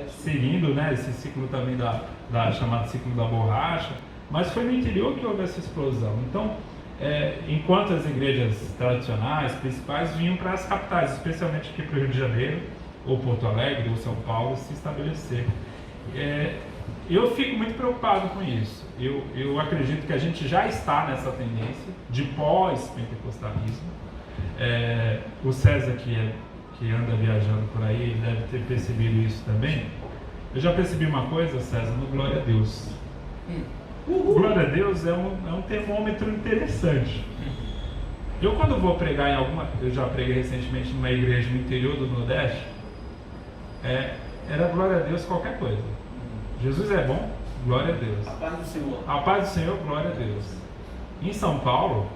seguindo, né, esse ciclo também da chamado ciclo da borracha, mas foi no interior que houve essa explosão. Então, enquanto as igrejas tradicionais, principais, vinham para as capitais, especialmente aqui para o Rio de Janeiro, ou Porto Alegre, ou São Paulo, se estabelecer. Eu fico muito preocupado com isso. Eu acredito que a gente já está nessa tendência de pós-pentecostalismo. O César, que anda viajando por aí, deve ter percebido isso também. Eu já percebi uma coisa, César, no Glória a Deus. Glória a Deus é um termômetro interessante. Eu, quando vou pregar eu já preguei recentemente numa igreja no interior do Nordeste, era glória a Deus qualquer coisa. Jesus é bom, glória a Deus. A paz do Senhor. A paz do Senhor, glória a Deus. Em São Paulo,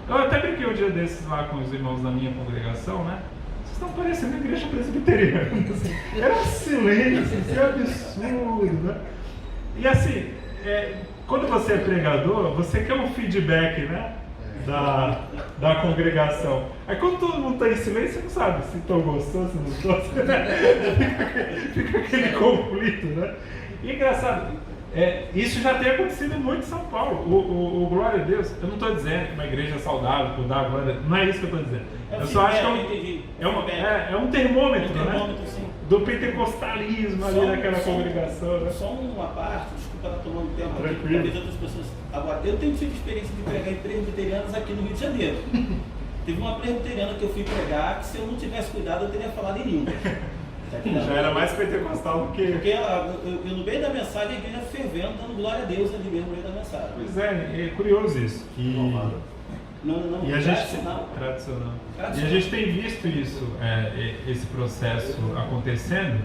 eu até brinquei um dia desses lá com os irmãos da minha congregação, né? Vocês estão parecendo igreja presbiteriana. Era um silêncio, isso é absurdo, né? E assim, quando você é pregador, você quer um feedback, né? Da congregação. Aí quando todo mundo está em silêncio, você não sabe se estão gostando, se não estão. Fica aquele conflito, né? E engraçado, isso já tem acontecido muito em São Paulo. O glória a Deus, eu não estou dizendo que uma igreja é saudável por dar glória a Deus, não é isso que eu estou dizendo. Eu só acho que é um termômetro, né? Sim. Do pentecostalismo ali naquela congregação. Né? Só uma parte, desculpa estar tomando tempo aqui, Tranquilo. talvez outras pessoas. Agora, eu tenho tido experiência de pregar em presbiterianos aqui no Rio de Janeiro. Teve uma presbiteriana que eu fui pregar que, se eu não tivesse cuidado, eu teria falado em língua. Já era mais pentecostal do que. Porque eu, no meio da mensagem, a igreja fervendo, dando glória a Deus ali mesmo no meio da mensagem. Pois é curioso isso. Não, E a gente tradicional. E a gente tem visto isso, esse processo acontecendo.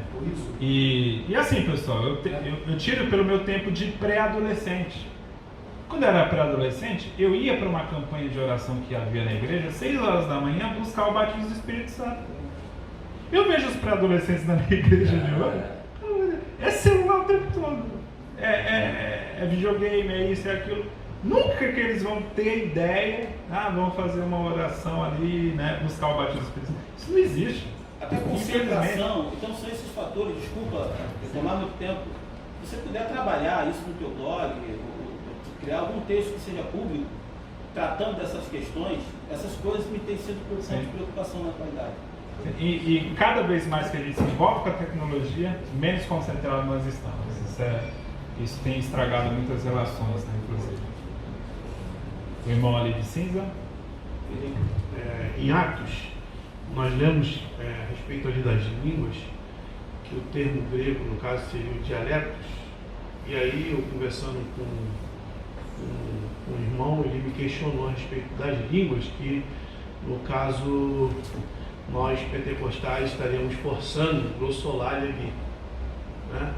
E assim, pessoal, eu tiro pelo meu tempo de pré-adolescente. Quando eu era pré-adolescente, eu ia para uma campanha de oração que havia na igreja, às 6 horas da manhã, buscar o batismo do Espírito Santo. Eu vejo os pré-adolescentes na minha igreja de hoje, é celular o tempo todo, é videogame, é isso, é aquilo. Nunca que eles vão ter ideia, vão fazer uma oração ali, né, buscar o batismo do Espírito Santo. Isso não existe. Até concentração, então são esses fatores, desculpa tomar muito tempo. Se você puder trabalhar isso no teu blog, criar algum texto que seja público, tratando dessas questões, essas coisas me têm sido de preocupação na qualidade. E cada vez mais que a gente se envolve com a tecnologia, menos concentrado nós estamos. Isso tem estragado muitas relações, né, inclusive. O irmão ali de cinza. Em Atos, nós lemos a respeito ali das línguas, que o termo grego, no caso, seria o dialetos. E aí, eu conversando com um irmão, ele me questionou a respeito das línguas, que, no caso, nós pentecostais estaríamos forçando glossolalia ali, né?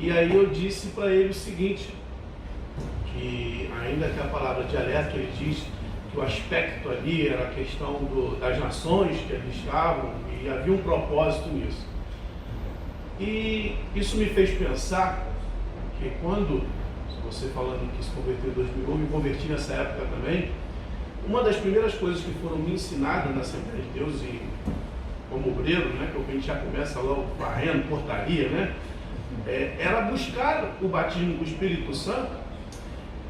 E aí eu disse para ele o seguinte, que ainda que a palavra dialeto, ele diz que o aspecto ali era a questão das nações que ali estavam, e havia um propósito nisso. E isso me fez pensar que quando, você falando que se converteu em 2001, eu me converti nessa época também, uma das primeiras coisas que foram me ensinadas na Assembleia de Deus, e como obreiro, né, que a gente já começa logo varrendo, portaria, né, era buscar o batismo do Espírito Santo,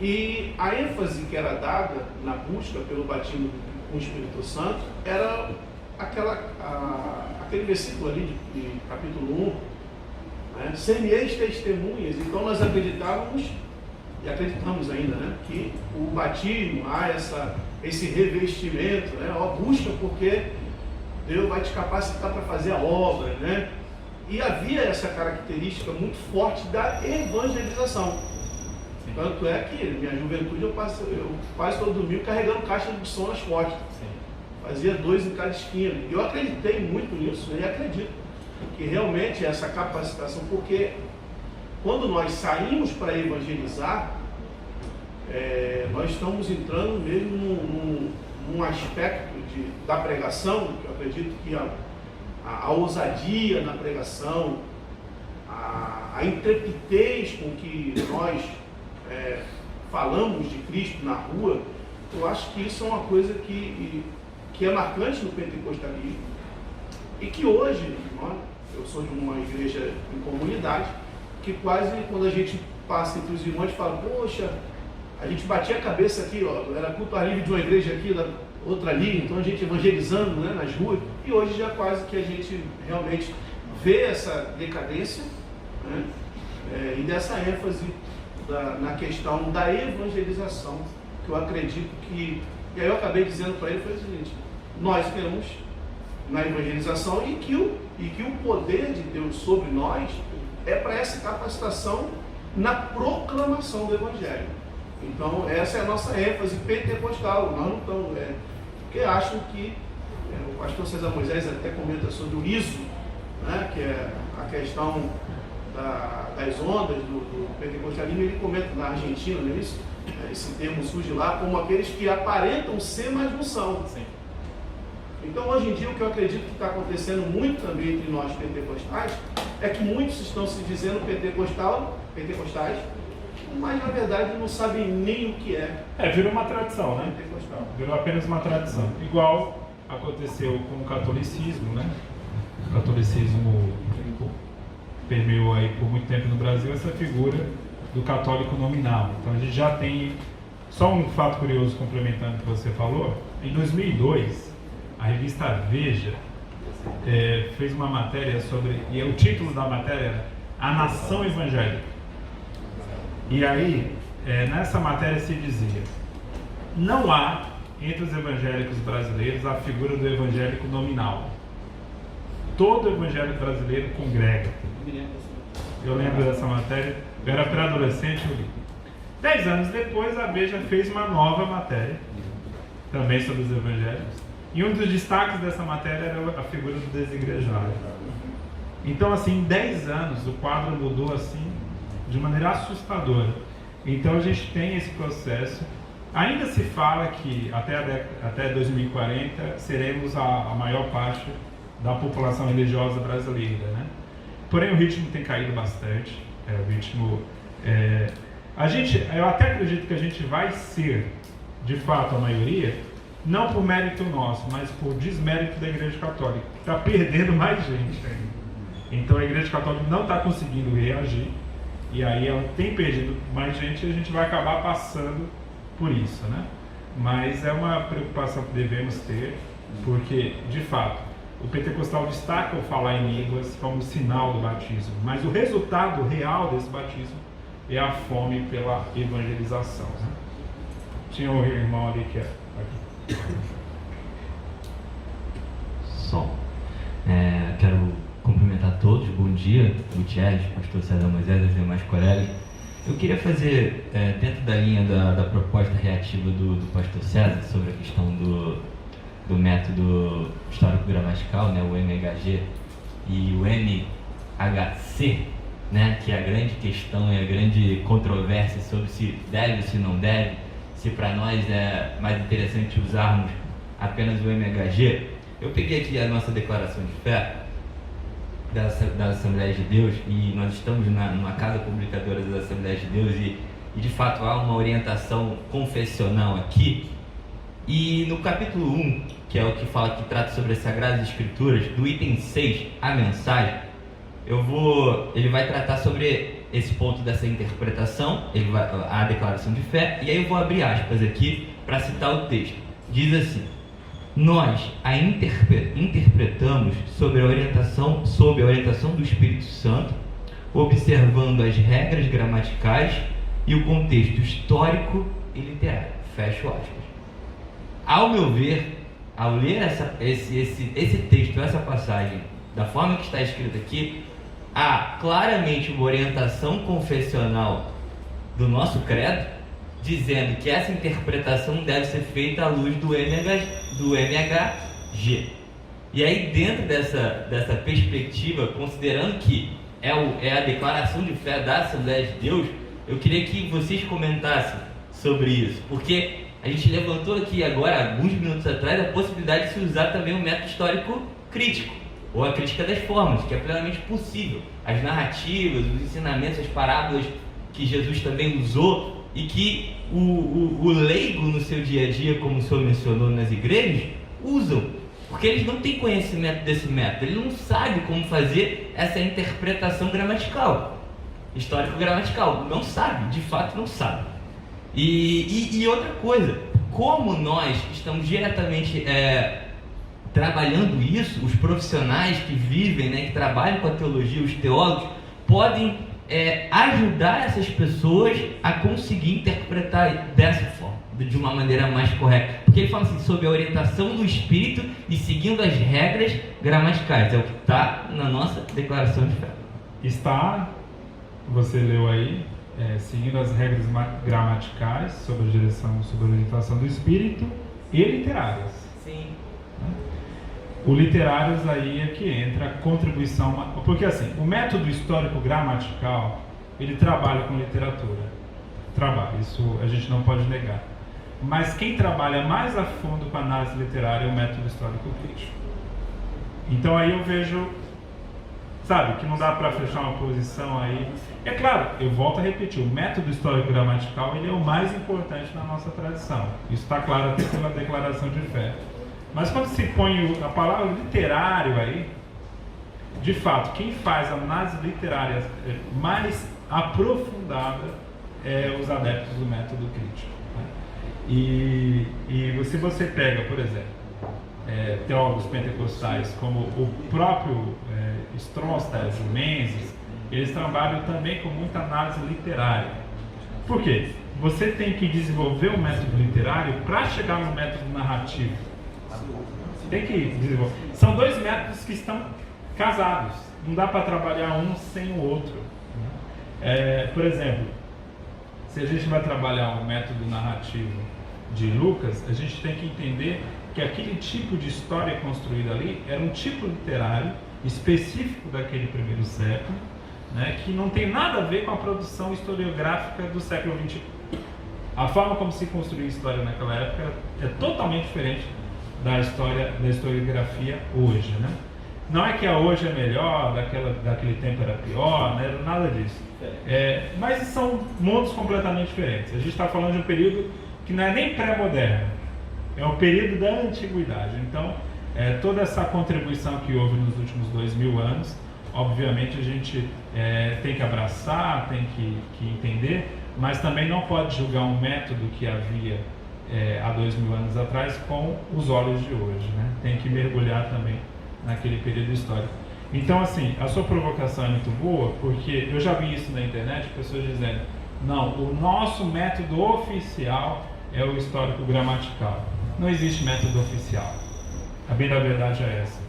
e a ênfase que era dada na busca pelo batismo com o Espírito Santo era aquele versículo ali de capítulo 1, né, semeis testemunhas. Então nós acreditávamos, e acreditamos ainda, né, que o batismo, esse revestimento, né, busca porque Deus vai te capacitar para fazer a obra, né? E havia essa característica muito forte da evangelização. Sim. Tanto é que na minha juventude eu quase todo domingo carregando caixa de som nas costas. Sim. Fazia 2 em cada esquina. E eu acreditei muito nisso, e acredito que realmente essa capacitação, porque quando nós saímos para evangelizar, nós estamos entrando mesmo num aspecto da pregação, que eu acredito que a ousadia na pregação, a intrepidez com que nós falamos de Cristo na rua, eu acho que isso é uma coisa que é marcante no pentecostalismo, e que hoje eu sou de uma igreja em comunidade, que quase quando a gente passa entre os irmãos, fala, poxa, a gente batia a cabeça aqui, ó, era culto ar livre de uma igreja aqui, da outra ali, então a gente evangelizando, né, nas ruas, e hoje já quase que a gente realmente vê essa decadência, né, e dessa ênfase na questão da evangelização, que eu acredito que, e aí eu acabei dizendo para ele, foi o seguinte, nós queremos na evangelização e que o poder de Deus sobre nós é para essa capacitação na proclamação do Evangelho. Então essa é a nossa ênfase pentecostal, nós não estamos, porque acho que o pastor César Moisés até comenta sobre o ISO, né, que é a questão das ondas do pentecostalismo, ele comenta na Argentina, não é isso? Esse termo surge lá como aqueles que aparentam ser, mas não são. Sim. Então hoje em dia o que eu acredito que está acontecendo muito também entre nós pentecostais é que muitos estão se dizendo pentecostais, mas na verdade não sabem nem o que é. Virou uma tradição, né? Pentecostal. Virou apenas uma tradição. Igual aconteceu com o catolicismo, né? O catolicismo permeou aí por muito tempo no Brasil essa figura do católico nominal. Então a gente já tem, só um fato curioso complementando o que você falou, em 2002, a revista Veja fez uma matéria sobre, e o título da matéria era A Nação Evangélica. E aí, nessa matéria se dizia, não há entre os evangélicos brasileiros a figura do evangélico nominal. Todo evangélico brasileiro congrega. Eu lembro dessa matéria, eu era pré-adolescente, eu li. 10 anos depois, a Veja fez uma nova matéria, também sobre os evangélicos, e um dos destaques dessa matéria era a figura do desigrejado. Então, assim, em 10 anos, o quadro mudou, assim, de maneira assustadora. Então, a gente tem esse processo. Ainda se fala que até 2040 seremos a maior parte da população religiosa brasileira, né? Porém, o ritmo tem caído bastante. Eu até acredito que a gente vai ser, de fato, a maioria, não por mérito nosso, mas por desmérito da Igreja Católica, que está perdendo mais gente ainda. Então, a Igreja Católica não está conseguindo reagir, e aí ela tem perdido mais gente, e a gente vai acabar passando por isso, né? Mas é uma preocupação que devemos ter, porque, de fato, o pentecostal destaca o falar em línguas como sinal do batismo, mas o resultado real desse batismo é a fome pela evangelização, né? Tinha um irmão ali que aqui. Quero cumprimentar todos, bom dia, Gutierrez, pastor César Moisés e os demais colegas. Eu queria fazer, dentro da linha da proposta reativa do pastor César, sobre a questão do método histórico-gramatical, né, o MHG e o MHC, né, que é a grande questão e a grande controvérsia sobre se deve ou se não deve, se para nós é mais interessante usarmos apenas o MHG. Eu peguei aqui a nossa declaração de fé da Assembleia de Deus, e nós estamos numa casa publicadora das Assembleias de Deus, e de fato há uma orientação confessional aqui. E no capítulo 1, que é o que fala, que trata sobre as Sagradas Escrituras, do item 6, a mensagem, ele vai tratar sobre esse ponto dessa interpretação, a declaração de fé, e aí eu vou abrir aspas aqui para citar o texto. Diz assim: nós a interpretamos sob a orientação do Espírito Santo, observando as regras gramaticais e o contexto histórico e literário. Fecho aspas. Ao meu ver, ao ler esse texto, essa passagem, da forma que está escrita aqui, há claramente uma orientação confessional do nosso credo, dizendo que essa interpretação deve ser feita à luz do MHG. E aí, dentro dessa perspectiva, considerando que é a declaração de fé da Assembleia de Deus, eu queria que vocês comentassem sobre isso, porque a gente levantou aqui agora, alguns minutos atrás, a possibilidade de se usar também um método histórico crítico, ou a crítica das formas, que é plenamente possível. As narrativas, os ensinamentos, as parábolas que Jesus também usou, e que o leigo no seu dia a dia, como o senhor mencionou nas igrejas, usam. Porque eles não têm conhecimento desse método, ele não sabe como fazer essa interpretação gramatical, histórico-gramatical, não sabe, de fato não sabe. E outra coisa, como nós estamos diretamente trabalhando isso, os profissionais que vivem, né, que trabalham com a teologia, os teólogos, podem ajudar essas pessoas a conseguir interpretar dessa forma, de uma maneira mais correta. Porque ele fala assim, sob a orientação do Espírito e seguindo as regras gramaticais. É o que está na nossa declaração de fé. Está, você leu aí, seguindo as regras gramaticais, sob a direção, sob a orientação do Espírito e literárias. Sim. O literários aí é que entra a contribuição, porque assim, o método histórico gramatical, ele trabalha com literatura, isso a gente não pode negar, mas quem trabalha mais a fundo com a análise literária é o método histórico crítico. Então aí eu vejo, sabe, que não dá para fechar uma posição aí. É claro, eu volto a repetir, o método histórico gramatical, ele é o mais importante na nossa tradição, isso está claro até pela declaração de fé. Mas quando se põe a palavra literário aí, de fato, quem faz a análise literária mais aprofundada é os adeptos do método crítico. Né? E se você pega, por exemplo, teólogos pentecostais como o próprio Stromstad, o Menzies, eles trabalham também com muita análise literária. Por quê? Você tem que desenvolver um método literário para chegar no método narrativo. Tem que desenvolver. São dois métodos que estão casados. Não dá para trabalhar um sem o outro. Por exemplo, se a gente vai trabalhar um método narrativo de Lucas, a gente tem que entender que aquele tipo de história construída ali era um tipo literário específico daquele primeiro século, né, que não tem nada a ver com a produção historiográfica do século XXI. A forma como se construía história naquela época é totalmente diferente da historiografia hoje, né? Não é que a hoje é melhor, daquele tempo era pior, né? Nada disso. Mas são mundos completamente diferentes. A gente está falando de um período que não é nem pré-moderno, é um período da antiguidade. Então, toda essa contribuição que houve nos últimos 2000 anos, obviamente a gente tem que abraçar, tem que entender, mas também não pode julgar um método que havia há 2000 anos atrás com os olhos de hoje, né? Tem que mergulhar também naquele período histórico. Então, assim, a sua provocação é muito boa, porque eu já vi isso na internet, pessoas dizendo, não, o nosso método oficial é o histórico gramatical. Não existe método oficial. A bem da verdade é essa.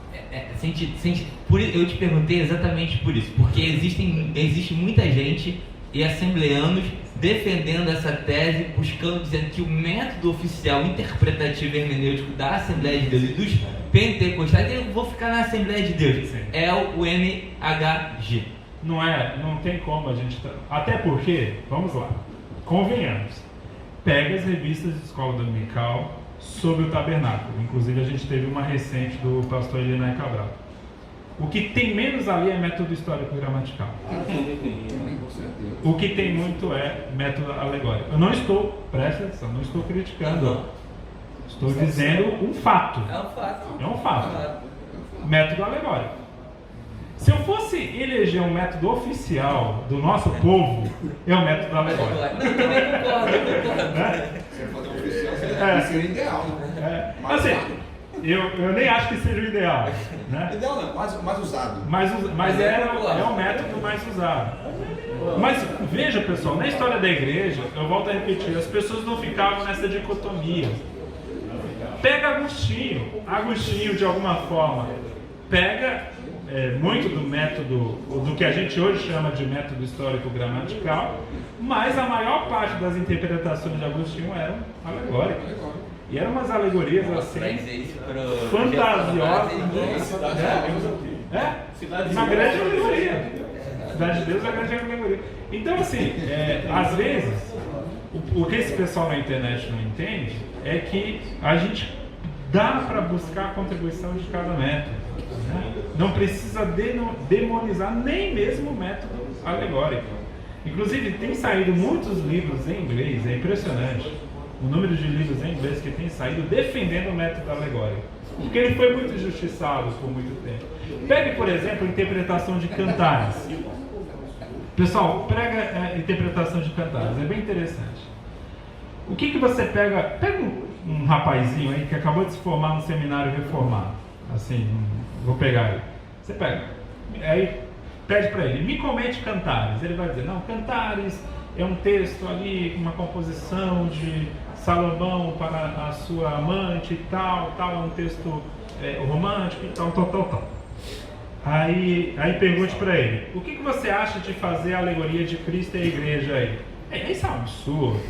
Eu te perguntei exatamente por isso, porque existe muita gente e assembleanos defendendo essa tese, buscando, dizendo que o método oficial interpretativo e hermenêutico da Assembleia de Deus e dos pentecostais, eu vou ficar na Assembleia de Deus, sim, é o MHG. Não tem como a gente... Até porque, vamos lá, convenhamos, pega as revistas de escola dominical sobre o tabernáculo, inclusive a gente teve uma recente do pastor Eliana Cabral. O que tem menos ali é método histórico gramatical. O que tem muito é método alegórico. Eu não estou, presta atenção, não estou criticando. Estou dizendo um fato. É um fato. Método alegórico. Se eu fosse eleger um método oficial do nosso povo, é o método alegórico. Eu também concordo. Se for oficial, seria ideal, né? Assim, eu nem acho que seja o ideal, né? Ideal não, mais usado. Mas é o método mais usado. Mas veja, pessoal, na história da igreja, eu volto a repetir, as pessoas não ficavam nessa dicotomia. Pega Agostinho de alguma forma, pega muito do método, do que a gente hoje chama de método histórico gramatical, mas a maior parte das interpretações de Agostinho eram alegóricas. E eram umas alegorias assim, fantasiosas. Uma grande alegoria. Cidade de Deus é uma grande alegoria. Então, assim, às vezes, o que esse pessoal na internet não entende é que a gente dá para buscar a contribuição de cada método. Né? Não precisa demonizar nem mesmo o método alegórico. Inclusive, tem saído muitos livros em inglês, é impressionante o número de livros em inglês que tem saído defendendo o método alegórico. Porque ele foi muito injustiçado por muito tempo. Pegue, por exemplo, a interpretação de Cantares. Pessoal, prega a interpretação de Cantares, é bem interessante. O que você pega? Pega um rapazinho aí que acabou de se formar no seminário reformado. Assim, vou pegar ele. Você pega. Aí pede para ele, me comente Cantares. Ele vai dizer, não, Cantares é um texto ali, uma composição de Salomão para a sua amante e tal, é um texto romântico e tal. Aí pergunte para ele, o que você acha de fazer a alegoria de Cristo e a igreja aí? Isso é um absurdo,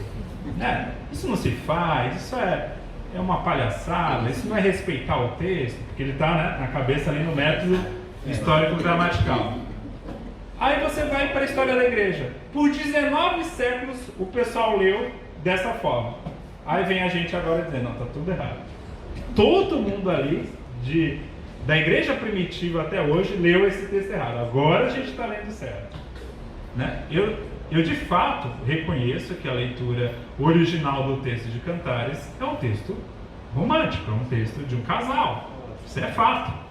né? Isso não se faz, isso é uma palhaçada, isso não é respeitar o texto, porque ele está, né, na cabeça ali no método histórico-gramatical. Aí você vai para a história da igreja. Por 19 séculos o pessoal leu dessa forma. Aí vem a gente agora dizendo, não, está tudo errado. Todo mundo ali, da igreja primitiva até hoje, leu esse texto errado. Agora a gente está lendo certo. Né? Eu de fato reconheço que a leitura original do texto de Cantares é um texto romântico, é um texto de um casal. Isso é fato.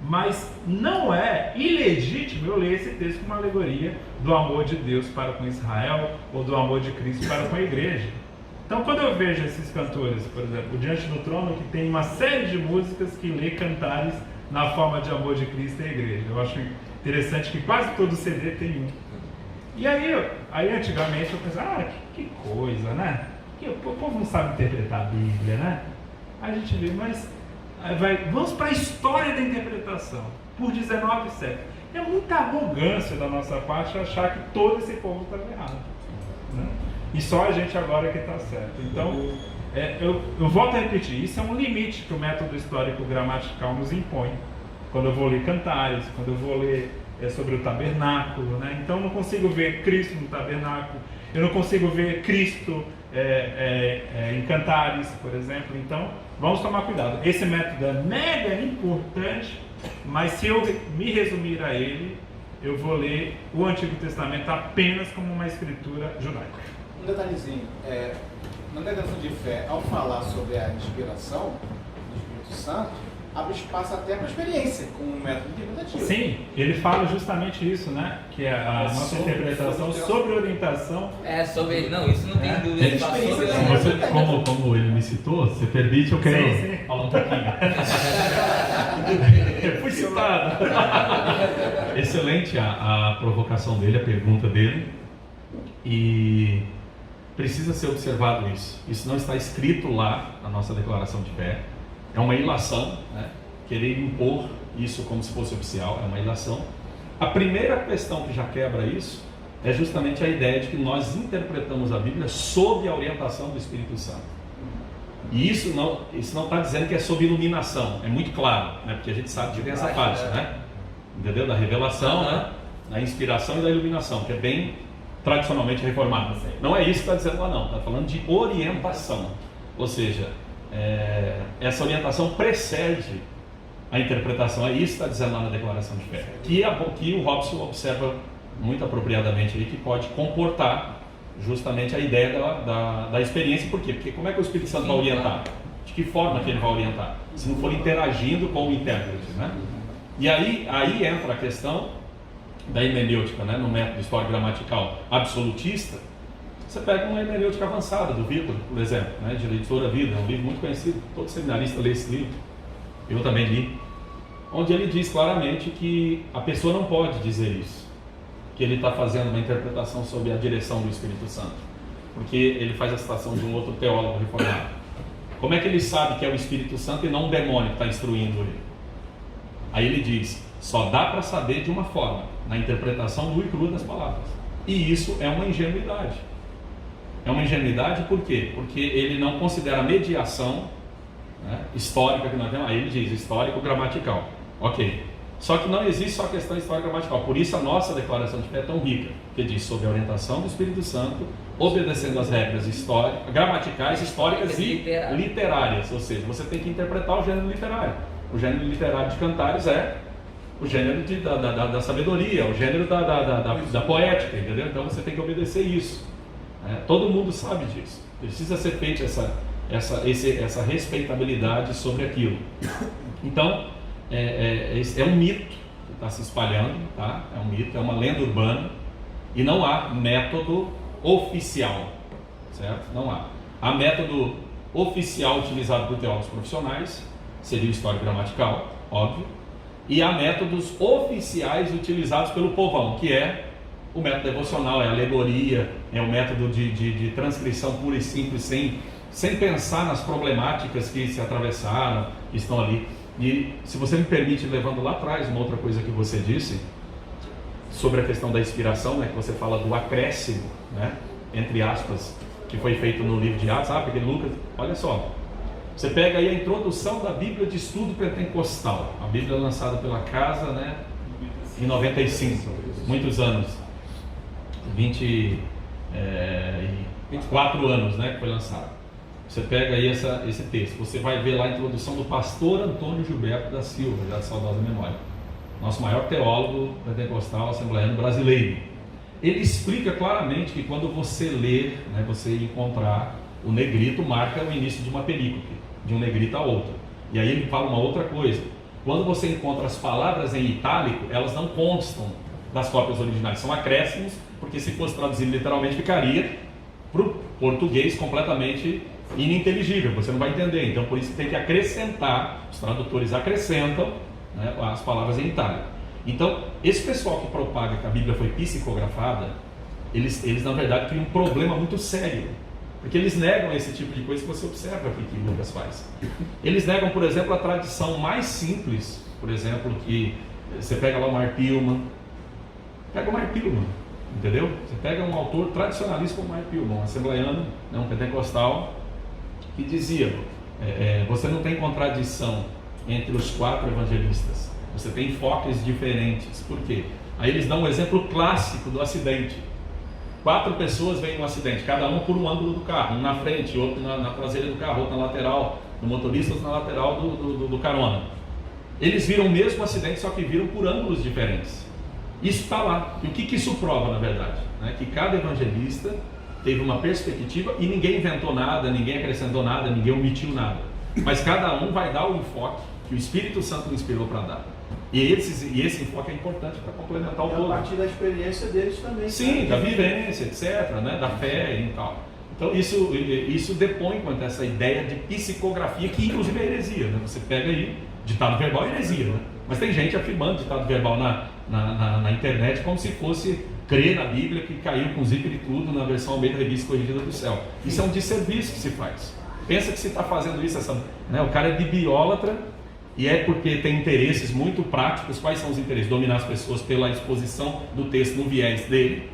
Mas não é ilegítimo eu ler esse texto como uma alegoria do amor de Deus para com Israel ou do amor de Cristo para com a igreja. Então, quando eu vejo esses cantores, por exemplo, Diante do Trono, que tem uma série de músicas que lê Cantares na forma de amor de Cristo e a igreja, eu acho interessante que quase todo CD tem um. E aí antigamente eu pensava, que coisa, né? O povo não sabe interpretar a Bíblia, né? Aí a gente lê, mas vamos para a história da interpretação, por 19 séculos. É muita arrogância da nossa parte achar que todo esse povo está errado, né? E só a gente agora que está certo. Então, eu volto a repetir, isso é um limite que o método histórico-gramatical nos impõe. Quando eu vou ler Cantares, quando eu vou ler sobre o tabernáculo, né? Então eu não consigo ver Cristo no tabernáculo, eu não consigo ver Cristo em Cantares, por exemplo. Então, vamos tomar cuidado. Esse método é mega importante, mas se eu me resumir a ele, eu vou ler o Antigo Testamento apenas como uma escritura judaica. Um detalhezinho, na declaração de fé, ao falar sobre a inspiração do Espírito Santo, abre espaço até para experiência com o método interpretativo. Sim, ele fala justamente isso, né? Que é a nossa interpretação sobre orientação. Não, isso não tem dúvida. Como ele me citou, se permite, eu quero falar um pouquinho. Eu fui citado. Excelente a provocação dele, a pergunta dele. E precisa ser observado isso. Isso não está escrito lá na nossa declaração de fé. É uma ilação, né? Querer impor isso como se fosse oficial, é uma ilação. A primeira questão que já quebra isso é justamente a ideia de que nós interpretamos a Bíblia sob a orientação do Espírito Santo. E isso não está dizendo que é sob iluminação, é muito claro, né? Porque a gente sabe de essa parte, né? Entendeu? Da revelação, né? Da inspiração e da iluminação, que é bem tradicionalmente reformada. Não é isso que está dizendo lá não, está falando de orientação. Ou seja, essa orientação precede a interpretação, é isso que está dizendo lá na declaração de fé, que o Robson observa muito apropriadamente aí, que pode comportar justamente a ideia da experiência. Por quê? Porque como é que o Espírito Santo vai orientar? De que forma que ele vai orientar? Se não for interagindo com o intérprete, né? E aí entra a questão da hermenêutica, né? No método histórico-gramatical absolutista. Você pega uma hermenêutica avançada do Vitor, por exemplo, né, de Editora Vida, um livro muito conhecido, todo seminarista lê esse livro, eu também li, onde ele diz claramente que a pessoa não pode dizer isso, que ele está fazendo uma interpretação sob a direção do Espírito Santo, porque ele faz a citação de um outro teólogo reformado. Como é que ele sabe que é o Espírito Santo e não um demônio que está instruindo ele? Aí ele diz, só dá para saber de uma forma, na interpretação nua e crua das palavras, e isso é uma ingenuidade. É uma ingenuidade por quê? Porque ele não considera a mediação, né, histórica que nós temos. Aí ele diz histórico-gramatical. Ok. Só que não existe só a questão histórico-gramatical. Por isso a nossa declaração de fé é tão rica, que diz sobre a orientação do Espírito Santo, obedecendo às regras gramaticais, históricas e literárias. Ou seja, você tem que interpretar o gênero literário. O gênero literário de Cantares é o gênero da sabedoria, o gênero da poética, entendeu? Então você tem que obedecer isso. Todo mundo sabe disso. Precisa ser feita essa respeitabilidade sobre aquilo. Então, é um mito que está se espalhando, tá? É um mito, é uma lenda urbana, e não há método oficial, certo? Não há. Há método oficial utilizado por teólogos profissionais, seria o histórico gramatical, óbvio, e há métodos oficiais utilizados pelo povão, que é o método devocional, é a alegoria, é o método de transcrição pura e simples, sem pensar nas problemáticas que se atravessaram, que estão ali. E se você me permite, levando lá atrás uma outra coisa que você disse sobre a questão da inspiração, né, que você fala do acréscimo, né, entre aspas, que foi feito no livro de Atos, porque Lucas, olha só, você pega aí a introdução da Bíblia de Estudo Pentecostal, a Bíblia lançada pela Casa, né, em 95, muitos anos, 24 anos, né, que foi lançado. Você pega aí esse texto, você vai ver lá a introdução do pastor Antônio Gilberto da Silva, já de saudosa memória, nosso maior teólogo pentecostal assembleano brasileiro. Ele explica claramente que quando você ler, né, você encontrar o negrito, marca o início de uma perícope, de um negrito a outro. E aí ele fala uma outra coisa: quando você encontra as palavras em itálico, elas não constam das cópias originais, são acréscimos, porque se fosse traduzido literalmente ficaria para o português completamente ininteligível, você não vai entender. Então por isso que tem que acrescentar, os tradutores acrescentam, né, as palavras em itálico. Então esse pessoal que propaga que a Bíblia foi psicografada, eles na verdade criam um problema muito sério, porque eles negam esse tipo de coisa que você observa aqui que Lucas faz. Eles negam, por exemplo, a tradição mais simples, por exemplo, que você pega lá o Mark Pilman, entendeu? Você pega um autor tradicionalista como Mark Pilman, um assembleiano, né, um pentecostal, que dizia, você não tem contradição entre os 4 evangelistas, você tem enfoques diferentes. Por quê? Aí eles dão um exemplo clássico do acidente. 4 pessoas veem um acidente, cada um por um ângulo do carro, um na frente, outro na traseira do carro, outro na lateral do motorista, outro na lateral do carona. Eles viram o mesmo acidente, só que viram por ângulos diferentes. Isso está lá. E o que isso prova, na verdade? Né? Que cada evangelista teve uma perspectiva e ninguém inventou nada, ninguém acrescentou nada, ninguém omitiu nada. Mas cada um vai dar o enfoque que o Espírito Santo inspirou para dar. E esse enfoque é importante para complementar o todo. A partir da experiência deles também. Sim, da vivência, etc., né? Da fé e tal. Então isso depõe quanto a essa ideia de psicografia, que inclusive é heresia, né? Você pega aí, ditado verbal é heresia, né? Mas tem gente afirmando ditado verbal na internet como se fosse crer na Bíblia, que caiu com zíper e tudo na versão Almeida Revista Corrigida do Céu. Isso é um desserviço que se faz. Pensa que se está fazendo isso, né? O cara é bibliólatra, e é porque tem interesses muito práticos. Quais são os interesses? Dominar as pessoas pela exposição do texto no viés dele,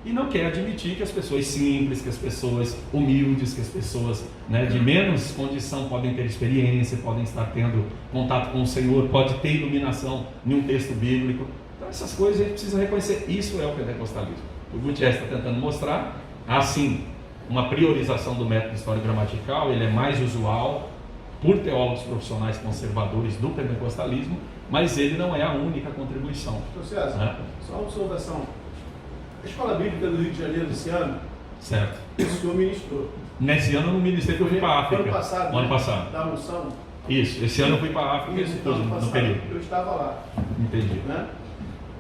e não quer admitir que as pessoas simples, que as pessoas humildes, que as pessoas, né, de menos condição podem ter experiência, podem estar tendo contato com o Senhor, pode ter iluminação em um texto bíblico. Então essas coisas a gente precisa reconhecer. Isso é o pentecostalismo. O Gutierrez está tentando mostrar, assim, uma priorização do método histórico-gramatical. Ele é mais usual por teólogos profissionais conservadores do pentecostalismo, mas ele não é a única contribuição. Então, César, né? Só uma observação. A Escola Bíblica do Rio de Janeiro esse ano, Certo. o senhor ministrou. Nesse ano eu não ministrei, porque eu fui para a África. Ano passado, ano passado. Da unção. Isso, esse ano eu fui para a África. Isso, ano no passado, período. eu estava lá. Entendi. Né?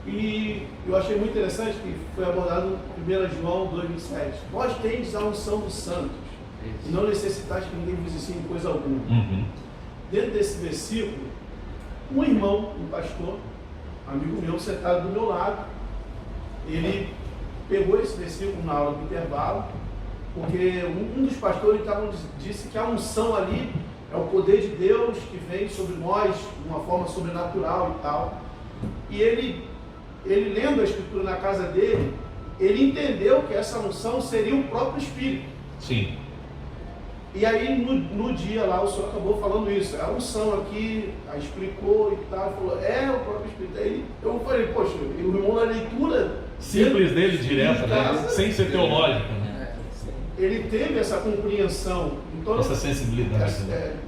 E eu achei muito interessante que foi abordado em 1 João 2,27. Vós tendes a unção dos santos, e não necessitais que ninguém vos ensine coisa alguma. Uhum. Dentro desse versículo, um irmão, um pastor, amigo meu, sentado do meu lado, ele pegou esse versículo na aula do intervalo, porque um dos pastores disse que a unção ali é o poder de Deus que vem sobre nós de uma forma sobrenatural e tal. E ele lendo a Escritura na casa dele, ele entendeu que essa unção seria o próprio Espírito. Sim. E aí no dia lá o senhor acabou falando isso, a unção aqui, explicou e tal, falou, é o próprio Espírito. Aí eu falei, poxa, o irmão na leitura simples dele, direta, né? Sem ser teológica, né? Ele teve essa compreensão, então, essa sensibilidade.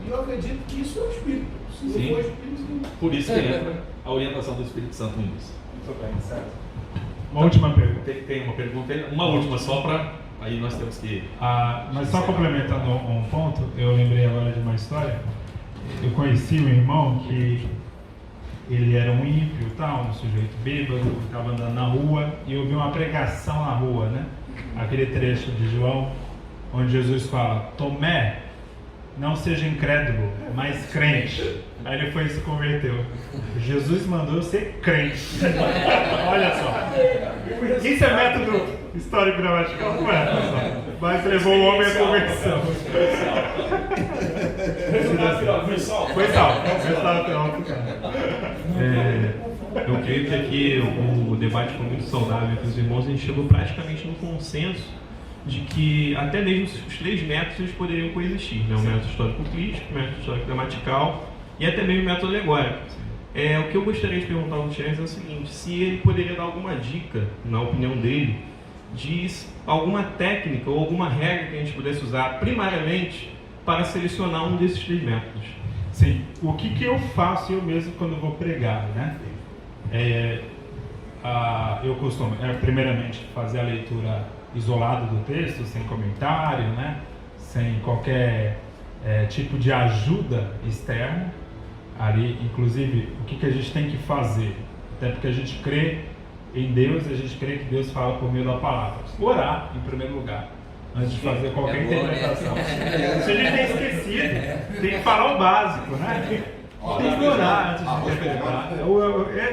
E eu acredito que isso é o Espírito. Se não Sim. for o Espírito, sim. Por isso que entra a orientação do Espírito Santo nisso. Uma última pergunta. Tem uma pergunta, uma última só para aí nós temos que... Mas só complementando um ponto, eu lembrei agora de uma história. Eu conheci um irmão que ele era um ímpio, um sujeito bêbado, estava andando na rua e eu vi uma pregação na rua, né? Aquele trecho de João, onde Jesus fala: Tomé, não seja incrédulo, mas crente. Aí ele foi e se converteu. Jesus mandou eu ser crente. Olha só. Isso é método histórico gramatical, não é, pessoal? Mas levou o homem à conversão. Foi salvo. Eu creio que aqui o debate foi muito saudável entre os irmãos. A gente chegou praticamente num consenso de que até mesmo os três métodos eles poderiam coexistir, né? O método histórico-crítico, o método histórico-gramatical e até mesmo o método alegórico. O que eu gostaria de perguntar ao Gutierrez é o seguinte: se ele poderia dar alguma dica, na opinião dele, de alguma técnica ou alguma regra que a gente pudesse usar primariamente para selecionar um desses três métodos. Sim, o que eu faço eu mesmo quando vou pregar, né? Eu costumo, primeiramente, fazer a leitura isolada do texto, sem comentário, né? Sem qualquer tipo de ajuda externa. Ali, inclusive, o que a gente tem que fazer? Até porque a gente crê em Deus, a gente crê que Deus fala por meio da palavra. Orar, em primeiro lugar, antes de fazer qualquer interpretação. Se a gente tem esquecido, tem que falar o básico, né? Tem que orar antes de interpretar.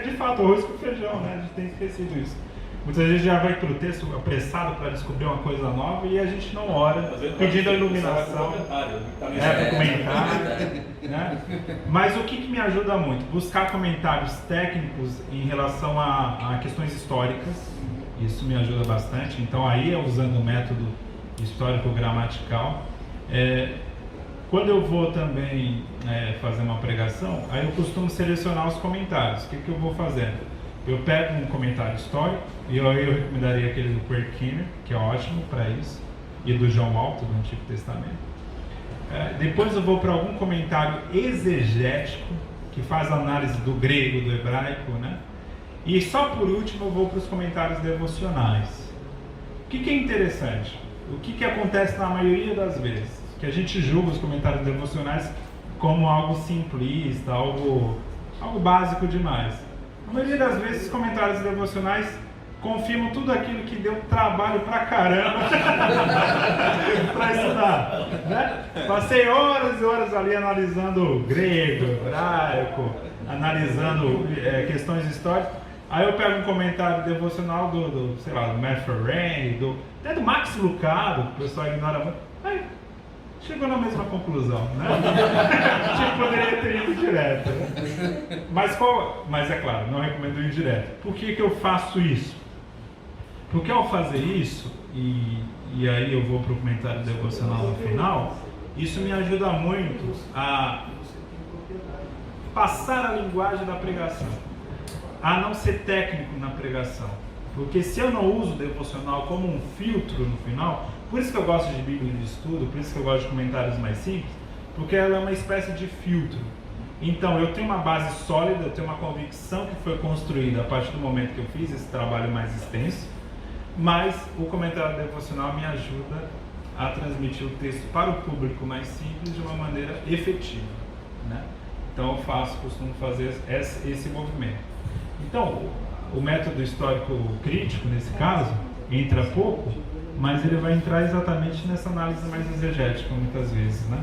De fato, arroz com feijão, né? A gente tem esquecido isso. Muitas vezes já vai para o texto apressado para descobrir uma coisa nova e a gente não ora, pedindo a iluminação. Para comentar. Né? Mas o que me ajuda muito? Buscar comentários técnicos em relação a questões históricas. Isso me ajuda bastante. Então, aí, usando o método histórico-gramatical. Quando eu vou também fazer uma pregação, aí eu costumo selecionar os comentários. O que eu vou fazendo? Eu pego um comentário histórico, e eu recomendaria aquele do Perkiner, que é ótimo para isso, e do John Walton, do Antigo Testamento. Depois eu vou para algum comentário exegético, que faz análise do grego, do hebraico, né? E só por último eu vou para os comentários devocionais. O que é interessante? O que acontece na maioria das vezes? Que a gente julga os comentários devocionais como algo simplista, algo básico demais. A maioria das vezes os comentários devocionais confirmam tudo aquilo que deu trabalho pra caramba para estudar, né? Passei horas e horas ali analisando grego, hebraico, analisando questões históricas. Aí eu pego um comentário devocional do Matthew Ray, até do Max Lucado, que o pessoal ignora muito. Aí chegou na mesma conclusão, né? Tipo, poderia ter ido direto. Mas é claro, não recomendo ir direto. Por que eu faço isso? Porque ao fazer isso, e aí eu vou para o comentário devocional no final, isso me ajuda muito a passar a linguagem da pregação, a não ser técnico na pregação. Porque se eu não uso o devocional como um filtro no final, por isso que eu gosto de Bíblia de estudo, por isso que eu gosto de comentários mais simples, porque ela é uma espécie de filtro. Então, eu tenho uma base sólida, eu tenho uma convicção que foi construída a partir do momento que eu fiz esse trabalho mais extenso, mas o comentário devocional me ajuda a transmitir o texto para o público mais simples de uma maneira efetiva, né? Então, eu costumo fazer esse movimento. Então, o método histórico crítico, nesse caso, entra pouco, mas ele vai entrar exatamente nessa análise mais exegética, muitas vezes, né?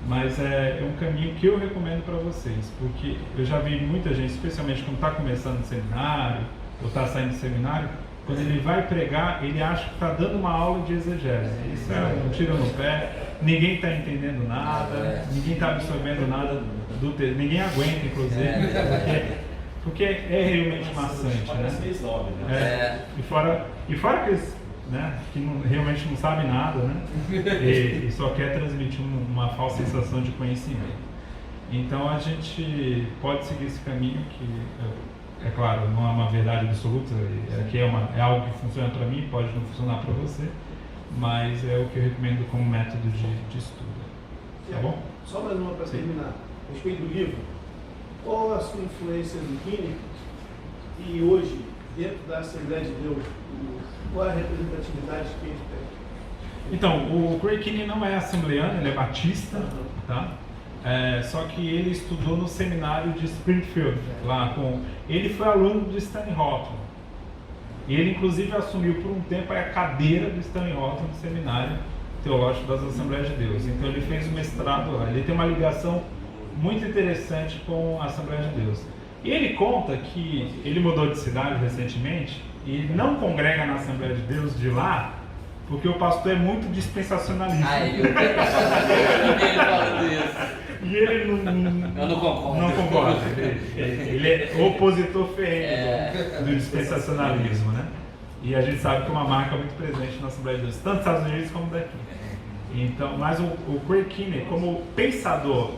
Mas é um caminho que eu recomendo para vocês, porque eu já vi muita gente, especialmente quando está começando o seminário, ou está saindo do seminário, quando ele vai pregar, ele acha que está dando uma aula de exegese. Isso é um tiro no pé, ninguém está entendendo nada, ninguém está absorvendo nada do texto, ninguém aguenta, inclusive, porque é realmente maçante, né? E fora que eles, né, que realmente não sabe nada, né? E só quer transmitir uma falsa sensação de conhecimento. Então a gente pode seguir esse caminho que, é claro, não é uma verdade absoluta, aqui é algo que funciona para mim, pode não funcionar para você, mas é o que eu recomendo como método de estudo. Tá bom? Só mais uma para terminar. A respeito do livro, qual a sua influência no Químico e hoje, dentro da Assembleia de Deus, qual é a representatividade que ele tem? Então, o Craig Kinney não é assembleano, ele é batista, tá? Só que ele estudou no seminário de Springfield, ele foi aluno do Stanley Horton. E ele, inclusive, assumiu por um tempo a cadeira do Stanley Horton no Seminário Teológico das Assembleias de Deus. Então, ele fez o mestrado lá. Ele tem uma ligação muito interessante com a Assembleia de Deus. E ele conta que ele mudou de cidade recentemente e não congrega na Assembleia de Deus de lá, porque o pastor é muito dispensacionalista. Eu vi ele falando isso. E ele Eu não concordo. Não concorda. Ele é opositor ferrenho do dispensacionalismo, né? E a gente sabe que é uma marca muito presente na Assembleia de Deus, tanto nos Estados Unidos como daqui. Então, mas o Craig Kinney, como pensador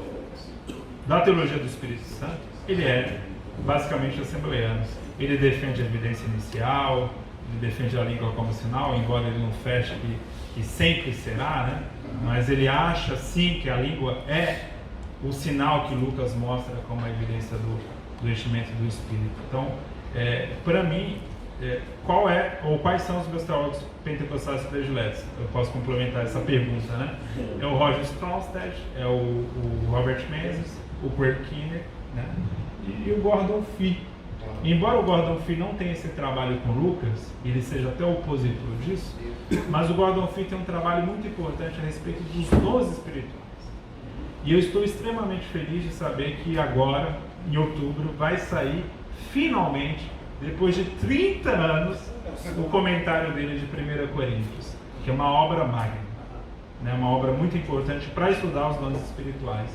da teologia do Espírito Santo, ele é basicamente assembleiano. Ele defende a evidência inicial, ele defende a língua como sinal, embora ele não feche que sempre será, né? Mas ele acha sim que a língua é o sinal que Lucas mostra como a evidência do enchimento do Espírito. Então, para mim, quais são os meus teólogos pentecostais prediletos? Eu posso complementar essa pergunta, né? É o Roger Stromstad, é o Robert Menzies, o Craig Kinney, né? E o Gordon Fee. Embora o Gordon Fee não tenha esse trabalho com Lucas, ele seja até opositor disso, mas o Gordon Fee tem um trabalho muito importante a respeito dos dons espirituais. E eu estou extremamente feliz de saber que agora, em outubro, vai sair, finalmente, depois de 30 anos, o comentário dele de 1 Coríntios, que é uma obra magna, né? Uma obra muito importante para estudar os dons espirituais.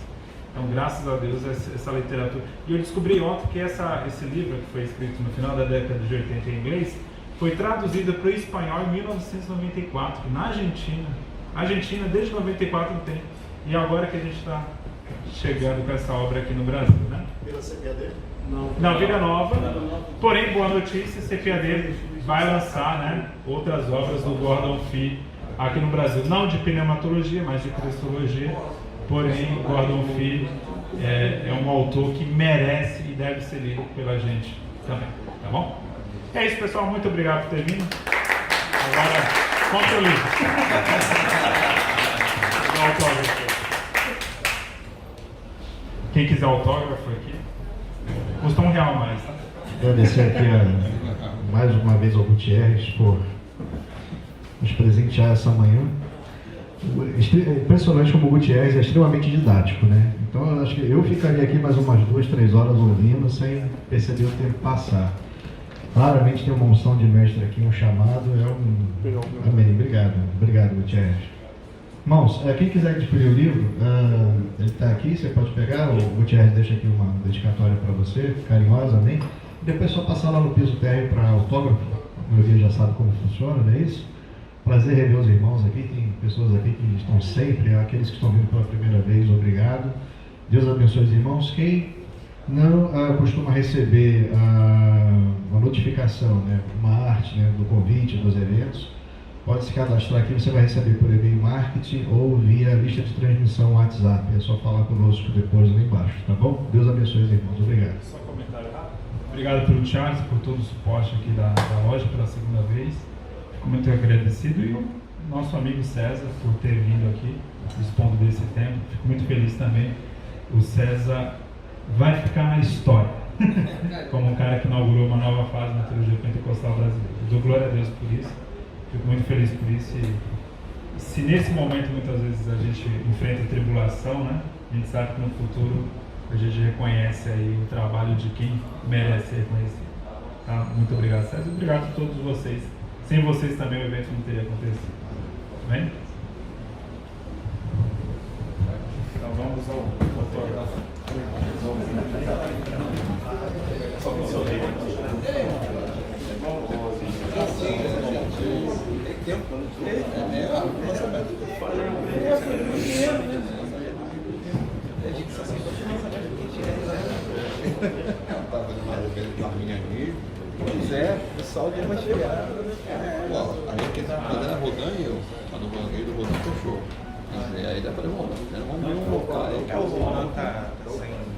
Então, graças a Deus, essa literatura... E eu descobri ontem que esse livro, que foi escrito no final da década de 80 em inglês, foi traduzido para o espanhol em 1994, na Argentina. A Argentina, desde 94, não tem. E agora que a gente está chegando com essa obra aqui no Brasil, né? Pela CPAD? Não, Vida Nova. Porém, boa notícia, a CPAD vai lançar, né, outras obras do Gordon Fee aqui no Brasil. Não de pneumatologia, mas de cristologia. Porém, Gordon Fee é um autor que merece e deve ser lido pela gente também, tá bom? É isso, pessoal. Muito obrigado por ter vindo. Agora, compre o livro. Dá autógrafo. Quem quiser autógrafo aqui, custa R$1 mais, tá? Agradecer aqui mais uma vez ao Gutierrez por nos presentear essa manhã. Impressionante como o Gutierrez é extremamente didático, né? Então eu acho que eu ficaria aqui mais umas 2, 3 horas ouvindo sem perceber o tempo passar. Claramente tem uma unção de mestre aqui, um chamado, Amém. Obrigado, Gutierrez. Irmãos, quem quiser adquirir o livro, ele está aqui, você pode pegar, o Gutierrez deixa aqui uma dedicatória para você, carinhosa, amém? E depois é só passar lá no piso térreo para autógrafo, a maioria já sabe como funciona, não é isso? Prazer rever os irmãos aqui, tem pessoas aqui que estão sempre, aqueles que estão vindo pela primeira vez, obrigado. Deus abençoe os irmãos. Quem não costuma receber uma notificação, né, uma arte, né, do convite dos eventos, pode se cadastrar aqui, você vai receber por e-mail marketing ou via lista de transmissão WhatsApp. É só falar conosco depois lá embaixo, tá bom? Deus abençoe os irmãos. Obrigado. Só um comentário rápido. Obrigado pelo Charles, por todo o suporte aqui da loja pela segunda vez. Fico muito agradecido. E o nosso amigo César por ter vindo aqui, dispondo desse tempo. Fico muito feliz também. O César vai ficar na história como um cara que inaugurou uma nova fase na teologia pentecostal brasileira. Dou glória a Deus por isso. Fico muito feliz por isso. E se nesse momento muitas vezes a gente enfrenta tribulação, né? A gente sabe que no futuro a gente reconhece aí o trabalho de quem merece ser reconhecido. Tá? Muito obrigado, César. Obrigado a todos vocês. Sem vocês também o evento não teria acontecido. Bem? Então vamos ao autógrafo. Tem tempo, não Pois é, o pessoal deu uma chegada. A gente tá fazendo a Rodan e eu. Quando o banheiro do Rodan fechou. Aí dá pra levantar. Vamos ver um local aí. O Rodan tá saindo.